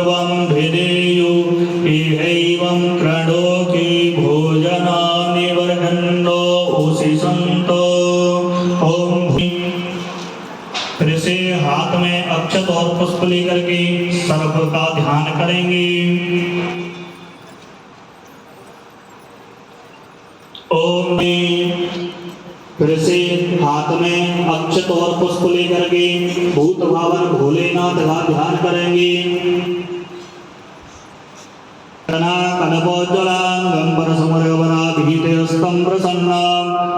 भिदेयु इहैवं क्रणोति भोजनानि वर्गन्नो उषिसन्तो। ओम। फिर से हाथ में अक्षत और पुष्प लेकर के सर्प का ध्यान करेंगे। ओम। फिर से हाथ में अक्षत और पुष्प लेकर के भूत भावन भोलेनाथ का ध्यान करेंगे।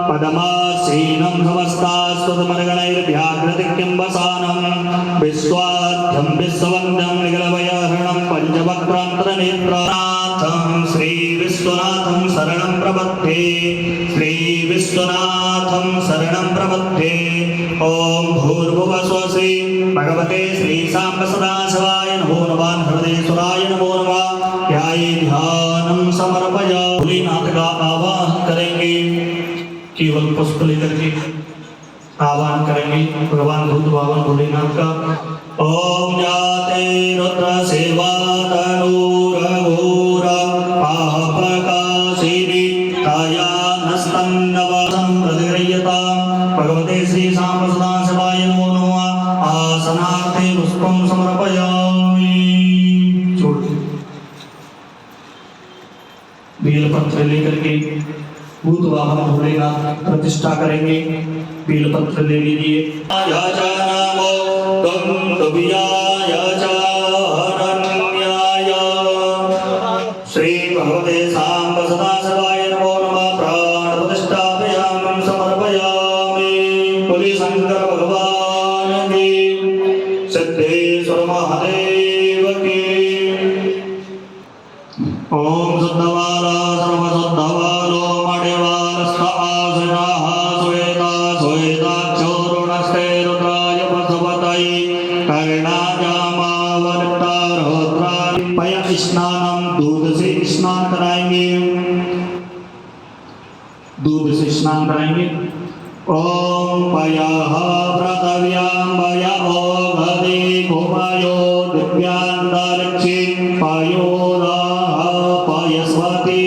पदमासीनं समस्तास्वतमर्गणैर्व्याघ्रतिक्यम्बसानं विश्वाद्यं विश्ववन्द्यं निगलभयहरणं पञ्चवक्त्रान्तरनेत्रनाथं श्री विश्वनाथं शरणं प्रपद्ये। श्री विश्वनाथं शरणं प्रपद्ये। ओम भूर्भुवस्वः श्री भगवते श्री सांब सदाशिवाय नमो नमः। हृदयेश्वराय नमो नमः। ध्याये ध्यानं समर्पया। भोलेनाथ का आवाहन करेंगे। केवल पुष्प लेकर के आवाहन करेंगे भगवान भूत भावन भोलेनाथ का। ओम जाते रुद्र सेवा तनूर पापकाशिनी काया नस्तन्नवसं प्रतिगृह्यता। भगवते श्री सांब सदाशिवाय नमो नमः। आसनार्थे पुष्पं समर्पयामि। बेलपत्र लेकर के भूत वाहन भोलेनाथ प्रतिष्ठा करेंगे। बेलपत्र ले लीजिए। श्री भगवते सांब सदाशिवाय नमो नमः। प्राण प्रतिष्ठापयामि समर्पयामि। बोले शंकर भगवान की। सिद्धेश्वर महादेव की। ओम शुद्धवाला सर्वशुद्धवालो मणिवालस्थ आश्रिताः श्वेता श्वेताक्षोरुणस्ते रुद्राय पशुपतये कर्णाजामावलिप्तारोत्राय। पय स्नानम दूध से स्नान कराएंगे। दूध से स्नान कराएंगे। ओम पयः व्रतव्यां वय ओघदे भुवयो दिव्यांतरिक्षे पयोदाः पयस्वती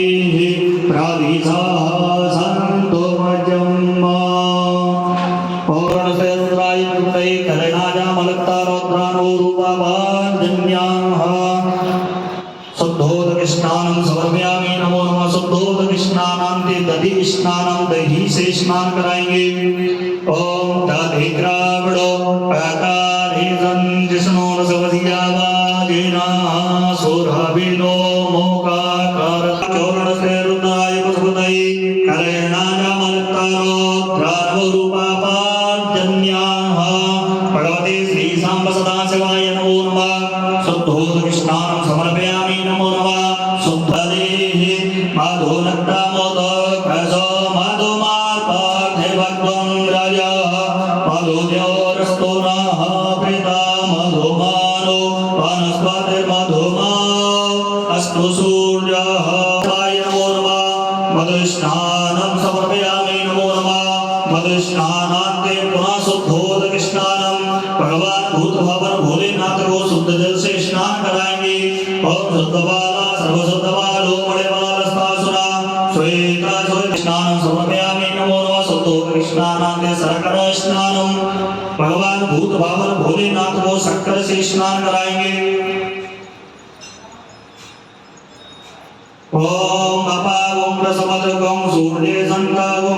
प्रदिशः सन्तो मजम्। पौर्णसे रुद्राय कृतये कर्णाजामलिप्तारोत्राणोरूपाभाजन्याः शुद्धोदक स्नानं समर्पयामि। नमो नमः। शुद्धोदक स्नानान्ते दधि स्नानं दही से स्नान कराएंगे। ओम दधि द्राविडो अकारि जिष्णु रसवधियावादिना सुरभिनो मोकाकार। चौरणसे रुद्राय पशुपतये कर्णाजामलिप्तारोत्राणोरूपाभाजन्याः भगवते श्री सांब सदाशिवाय नमो नमः। शुद्धोदक स्नानं समर्पयामि। नमो नमः। शुद्धदेः मधुनक्तामोदकसो मधुमार्पार्थिभक्त्वं रजः मधुद्योरस्तुनः प्रीता मधुमानो वनस्पतिर्मधुमा अस्तु सूर्यः। नमो नमः। मधुस्नानं समर्पयामि। नमो नमः। मधुस्नानान्ते पुनः शुद्धोदक स्नानं भगवान भूत भावन भोलेनाथ को शुद्ध जल से स्नान कराएंगे। ओम शुद्धबाला सर्वशुद्धबालो मणिवालस्तासुरा श्वेता श्वेत स्नानं समर्पयामि। नमो नमः। शुद्धोदक स्नानान्ते शर्कर स्नानं भगवान भूत भावन भोलेनाथ को शक्कर से स्नान कराएंगे। ओम अपागों प्रसमतगों सूर्ये संतागों